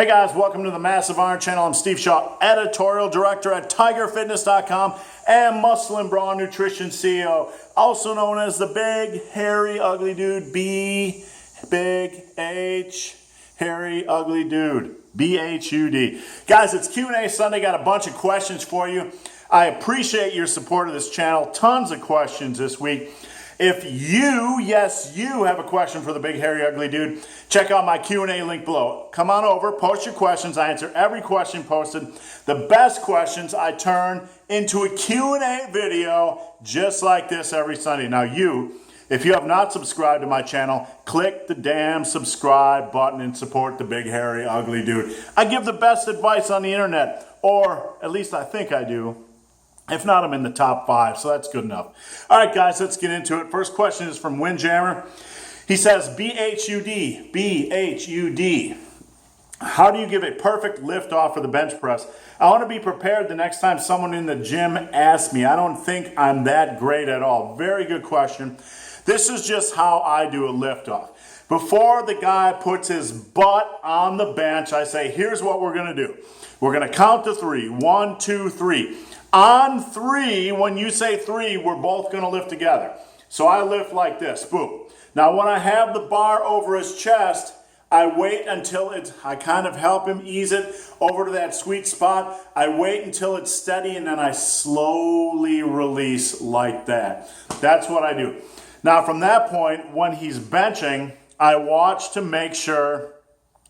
Hey guys, welcome to the Massive Iron Channel. I'm Steve Shaw, editorial director at TigerFitness.com and Muscle and Brawn Nutrition CEO, also known as the Big Hairy Ugly Dude, Big H Hairy Ugly Dude, BHUD. Guys, it's Q&A Sunday. Got a bunch of questions for you. I appreciate your support of this channel. Tons of questions this week. If you, yes, you have a question for the Big Hairy Ugly Dude, check out my Q&A link below. Come on over, post your questions. I answer every question posted. The best questions I turn into a Q&A video just like this every Sunday. Now if you have not subscribed to my channel, click the damn subscribe button and support the Big Hairy Ugly Dude. I give the best advice on the internet, or at least I think I do. If not, I'm in the top 5, so that's good enough. All right, guys, let's get into it. First question is from Windjammer. He says, BHUD, how do you give a perfect lift off for the bench press? I want to be prepared the next time someone in the gym asks me. I don't think I'm that great at all. Very good question. This is just how I do a lift off. Before the guy puts his butt on the bench, I say, here's what we're going to do. We're going to count to 3. 1, 2, 3. On 3, when you say 3, we're both going to lift together. So I lift like this, boom. Now when I have the bar over his chest, I wait until I kind of help him ease it over to that sweet spot. I wait until it's steady and then I slowly release like that. That's what I do. Now from that point, when he's benching, I watch to make sure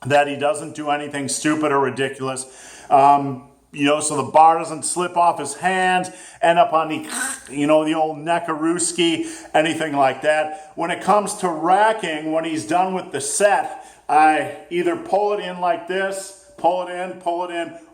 that he doesn't do anything stupid or ridiculous. So the bar doesn't slip off his hands, end up on the, the old neckarooski, anything like that. When it comes to racking, when he's done with the set, I either pull it in like this, pull it in,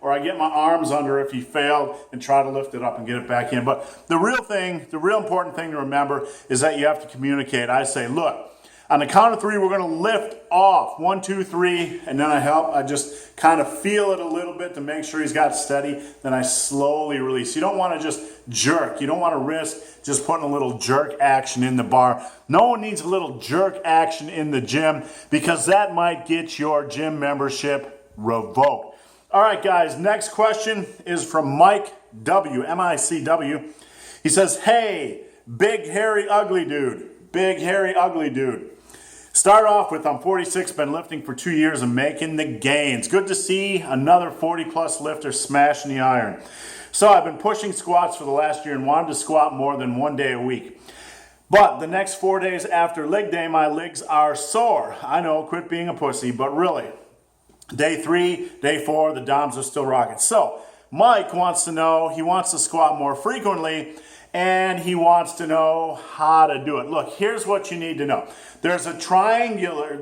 or I get my arms under if he failed and try to lift it up and get it back in. But the real important thing to remember is that you have to communicate. I say, look, on the count of 3, we're going to lift off. 1, 2, 3, and then I just kind of feel it a little bit to make sure he's got steady. Then I slowly release. You don't want to just jerk. You don't want to risk just putting a little jerk action in the bar. No one needs a little jerk action in the gym because that might get your gym membership revoked. All right, guys, next question is from Mike W, M-I-C-W. He says, hey, Big Hairy Ugly Dude, Big Hairy Ugly Dude. Start off with, I'm 46, been lifting for 2 years and making the gains. Good to see another 40-plus lifter smashing the iron. So I've been pushing squats for the last year and wanted to squat more than 1 day a week. But the next 4 days after leg day, my legs are sore. I know, quit being a pussy, but really. Day 3, day 4, the DOMs are still rocking. So Mike wants to know, he wants to squat more frequently, and he wants to know how to do it. Look, here's what you need to know. There's a triangular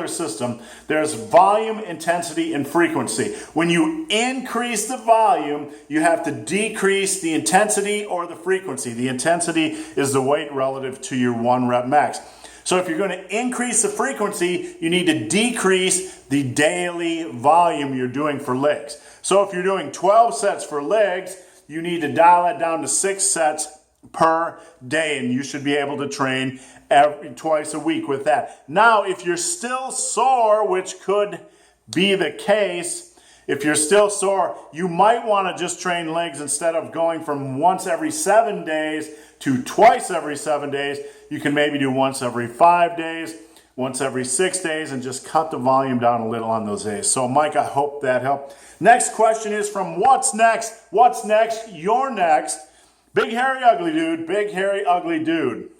system. There's volume, intensity, and frequency. When you increase the volume, you have to decrease the intensity or the frequency. The intensity is the weight relative to your 1 rep max. So if you're going to increase the frequency, you need to decrease the daily volume you're doing for legs. So if you're doing 12 sets for legs, you need to dial that down to 6 sets per day, and you should be able to train twice a week with that. Now, if you're still sore, which could be the case, if you're still sore, you might want to just train legs instead of going from once every 7 days to twice every 7 days. You can maybe do once every 5 days, once every 6 days, and just cut the volume down a little on those days. So, Mike, I hope that helped. Next question is from What's Next? What's next? You're next. Big Hairy Ugly Dude. Big Hairy Ugly Dude.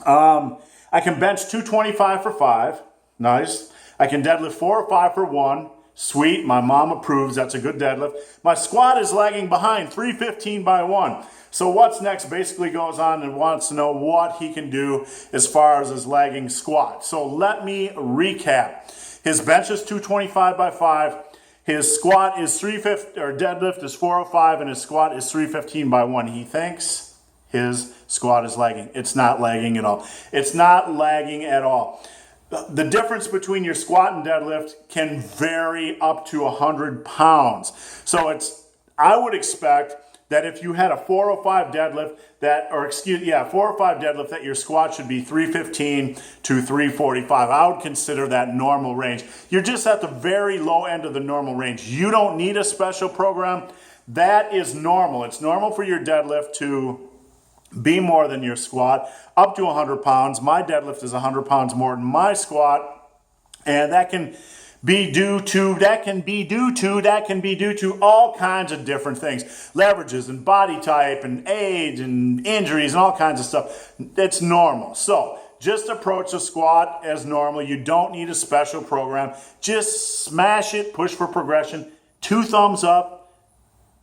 I can bench 225 for 5. Nice. I can deadlift 4 or 5 for 1. Sweet. My mom approves. That's a good deadlift. My squat is lagging behind. 315 by 1. So What's Next basically goes on and wants to know what he can do as far as his lagging squat. So let me recap. His bench is 225 by 5. His squat is 350, or deadlift is 405, and his squat is 315 by 1. He thinks his squat is lagging. It's not lagging at all. It's not lagging at all. The difference between your squat and deadlift can vary up to 100 pounds. So I would expect that if you had a 405 deadlift that, 405 deadlift, that your squat should be 315 to 345. I would consider that normal range. You're just at the very low end of the normal range. You don't need a special program. That is normal. It's normal for your deadlift to be more than your squat, up to 100 pounds. My deadlift is 100 pounds more than my squat, and that can be due to all kinds of different things. Leverages and body type and age and injuries and all kinds of stuff. It's normal. So just approach the squat as normal. You don't need a special program. Just smash it, push for progression. 2 thumbs up,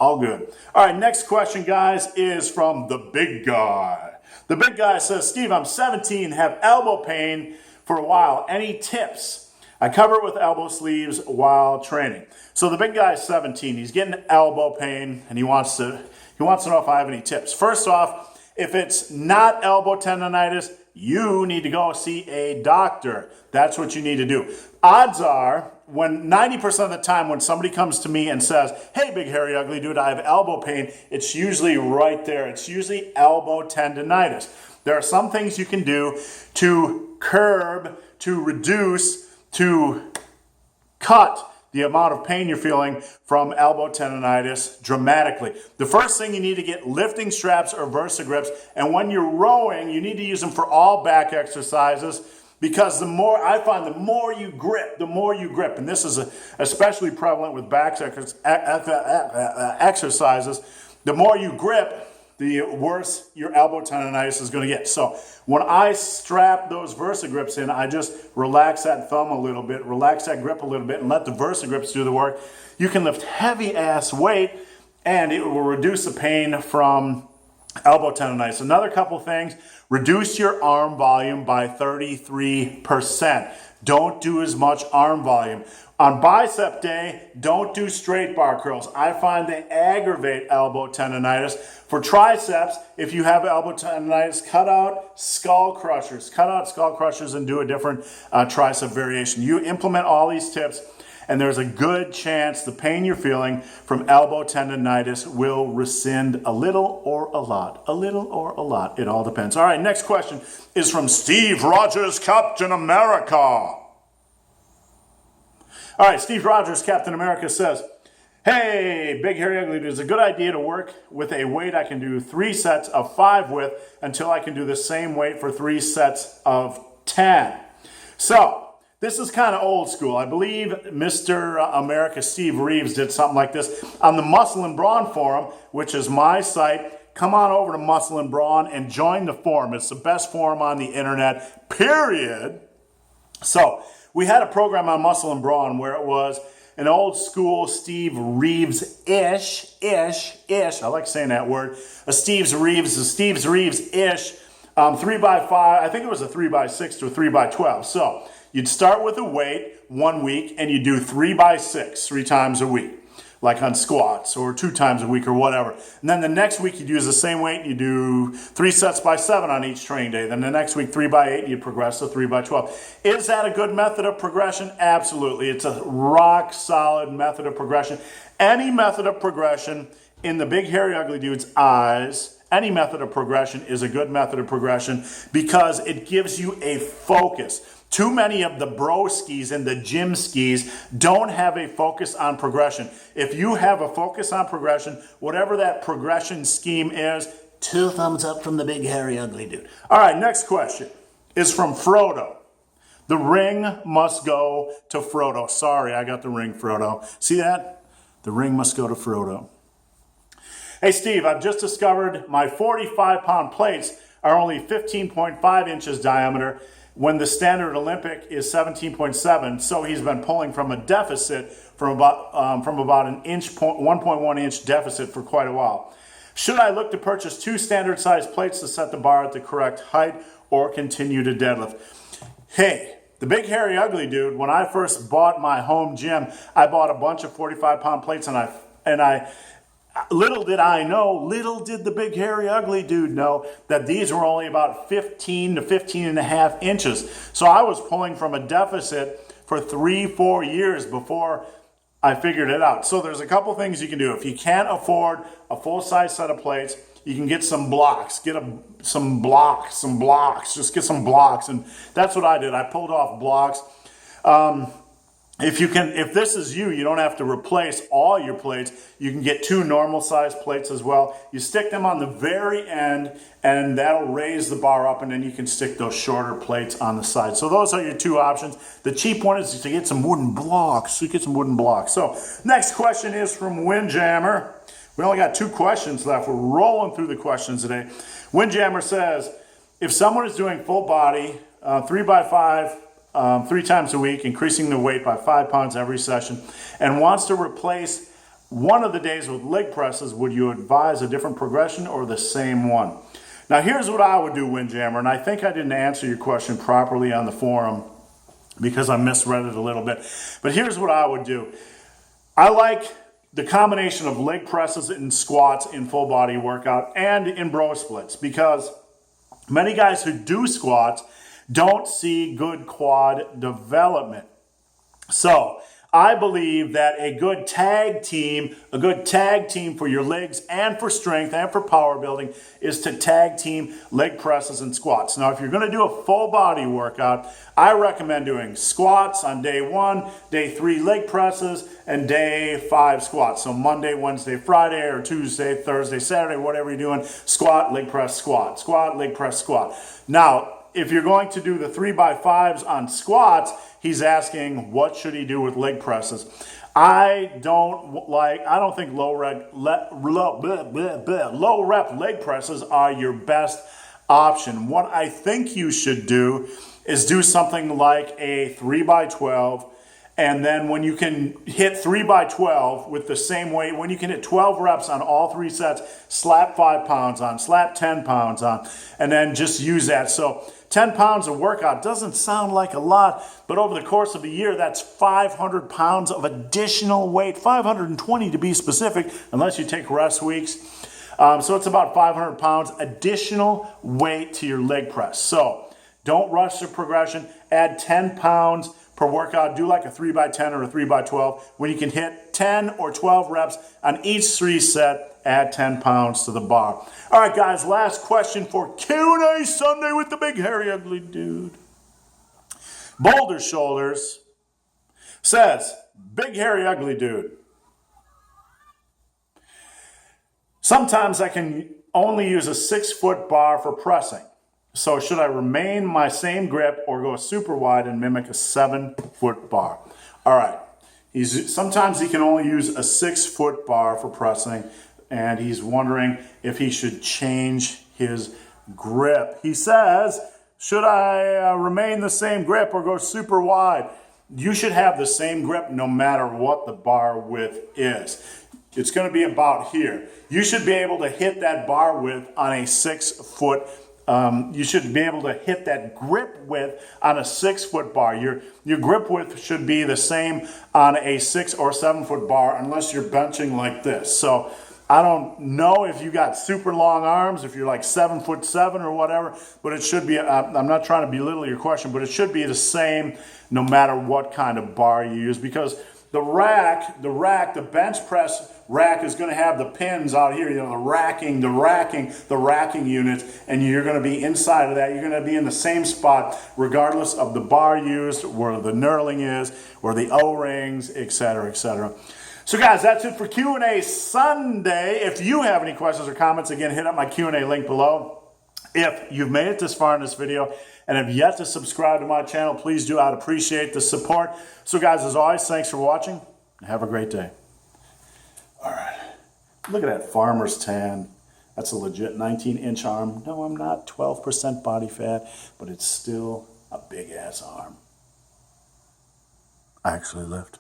all good. All right, next question, guys, is from the big guy. The big guy says, Steve, I'm 17, have elbow pain for a while. Any tips? I cover it with elbow sleeves while training. So the big guy is 17. He's getting elbow pain, and he wants to know if I have any tips. First off, if it's not elbow tendonitis, you need to go see a doctor. That's what you need to do. Odds are, when 90% of the time when somebody comes to me and says, hey, big, hairy, ugly dude, I have elbow pain, it's usually right there. It's usually elbow tendonitis. There are some things you can do to curb, to reduce, to cut the amount of pain you're feeling from elbow tendonitis dramatically. The first thing, you need to get lifting straps or VersaGrips, and when you're rowing, you need to use them for all back exercises, because the more you grip, and this is especially prevalent with back exercises, the more you grip, the worse your elbow tendonitis is going to get. So when I strap those VersaGrips in, I just relax that thumb a little bit, relax that grip a little bit, and let the VersaGrips do the work. You can lift heavy ass weight, and it will reduce the pain from elbow tendonitis. Another couple things, reduce your arm volume by 33%. Don't do as much arm volume. On bicep day, don't do straight bar curls. I find they aggravate elbow tendonitis. For triceps, if you have elbow tendonitis, cut out skull crushers. Cut out skull crushers and do a different tricep variation. You implement all these tips, and there's a good chance the pain you're feeling from elbow tendonitis will rescind a little or a lot. A little or a lot. It all depends. All right, next question is from Steve Rogers, Captain America. All right, Steve Rogers, Captain America, says, hey, big, hairy, ugly dude, it's a good idea to work with a weight I can do 3 sets of 5 with until I can do the same weight for 3 sets of 10. So this is kind of old school. I believe Mr. America Steve Reeves did something like this on the Muscle and Brawn forum, which is my site. Come on over to Muscle and Brawn and join the forum. It's the best forum on the internet, period. So we had a program on Muscle and Brawn where it was an old school Steve Reeves-ish, I like saying that word, a Steve Reeves-ish 3x5, I think it was a 3x6 to a 3x12. So you'd start with a weight 1 week, and you do 3x6 3 times a week, like on squats, or 2 times a week or whatever. And then the next week you'd use the same weight, you do 3 sets by 7 on each training day. Then the next week 3x8, you progress to 3x12. Is that a good method of progression? Absolutely. It's a rock solid method of progression. Any method of progression in the big, hairy, ugly dude's eyes, any method of progression is a good method of progression because it gives you a focus. Too many of the bro skis and the gym skis don't have a focus on progression. If you have a focus on progression, whatever that progression scheme is, 2 thumbs up from the big, hairy, ugly dude. All right, next question is from Frodo. The ring must go to Frodo. Sorry, I got the ring, Frodo. See that? The ring must go to Frodo. Hey, Steve, I've just discovered my 45-pound plates are only 15.5 inches diameter when the standard Olympic is 17.7, so he's been pulling from a deficit from about an inch, 1.1 inch deficit for quite a while. Should I look to purchase 2 standard size plates to set the bar at the correct height or continue to deadlift? Hey, the big, hairy, ugly dude, when I first bought my home gym, I bought a bunch of 45-pound plates, and I little did the big, hairy, ugly dude know that these were only about 15 to 15 and a half inches. So I was pulling from a deficit for 3-4 years before I figured it out. So there's a couple things you can do. If you can't afford a full-size set of plates, you can get some blocks. Get some blocks. Just get some blocks. And that's what I did. I pulled off blocks. If this is you don't have to replace all your plates. You can get 2 normal size plates as well. You stick them on the very end and that'll raise the bar up, and then you can stick those shorter plates on the side. So those are your 2 options. The cheap one is to get some wooden blocks. So next question is from Windjammer. We only got 2 questions left. We're rolling through the questions today. Windjammer says, if someone is doing full body, 3x5, 3 times a week, increasing the weight by 5 pounds every session, and wants to replace one of the days with leg presses, would you advise a different progression or the same one? Now here's what I would do, Windjammer, and I think I didn't answer your question properly on the forum because I misread it a little bit, but here's what I would do. I like the combination of leg presses and squats in full body workout and in bro splits, because many guys who do squats don't see good quad development. So I believe that a good tag team for your legs and for strength and for power building is to tag team leg presses and squats. Now, if you're going to do a full body workout, I recommend doing squats on day 1, day 3 leg presses, and day 5 squats. So Monday, Wednesday, Friday, or Tuesday, Thursday, Saturday, whatever you're doing, squat, leg press, squat, squat, leg press, squat. Now, if you're going to do the 3x5s on squats, he's asking what should he do with leg presses. I don't think low rep leg presses are your best option. What I think you should do is do something like a 3x12, and then when you can hit 3x12 with the same weight, when you can hit 12 reps on all 3 sets, slap 5 pounds on, slap 10 pounds on, and then just use that. So 10 pounds of workout doesn't sound like a lot, but over the course of the year, that's 500 pounds of additional weight, 520 to be specific, unless you take rest weeks. So it's about 500 pounds additional weight to your leg press. So don't rush the progression. Add 10 pounds per workout. Do like a 3x10 or a 3x12. When you can hit 10 or 12 reps on each 3 set, add 10 pounds to the bar. All right, guys, last question for Q&A Sunday with the big, hairy, ugly dude. BoulderShoulders says, big, hairy, ugly dude. Sometimes I can only use a 6-foot bar for pressing. So should I remain my same grip or go super wide and mimic a 7-foot bar? All right. Sometimes he can only use a 6-foot bar for pressing, and he's wondering if he should change his grip. He says, should I remain the same grip or go super wide? You should have the same grip no matter what the bar width is. It's going to be about here. You should be able to hit that bar width on a 6-foot. You should be able to hit that grip width on a 6-foot bar. Your grip width should be the same on a 6 or 7-foot bar unless you're benching like this. So I don't know if you got super long arms, if you're like 7'7" or whatever, but it should be, I'm not trying to belittle your question, but it should be the same no matter what kind of bar you use, because the bench press rack is going to have the pins out here, the racking units, and you're going to be inside of that. You're going to be in the same spot regardless of the bar used, where the knurling is, where the O-rings, etc., etc. So guys, that's it for Q&A Sunday. If you have any questions or comments, again, hit up my Q&A link below. If you've made it this far in this video and have yet to subscribe to my channel, please do. I'd appreciate the support. So guys, as always, thanks for watching. Have a great day. All right. Look at that farmer's tan. That's a legit 19-inch arm. No, I'm not. 12% body fat, but it's still a big-ass arm. I actually lift.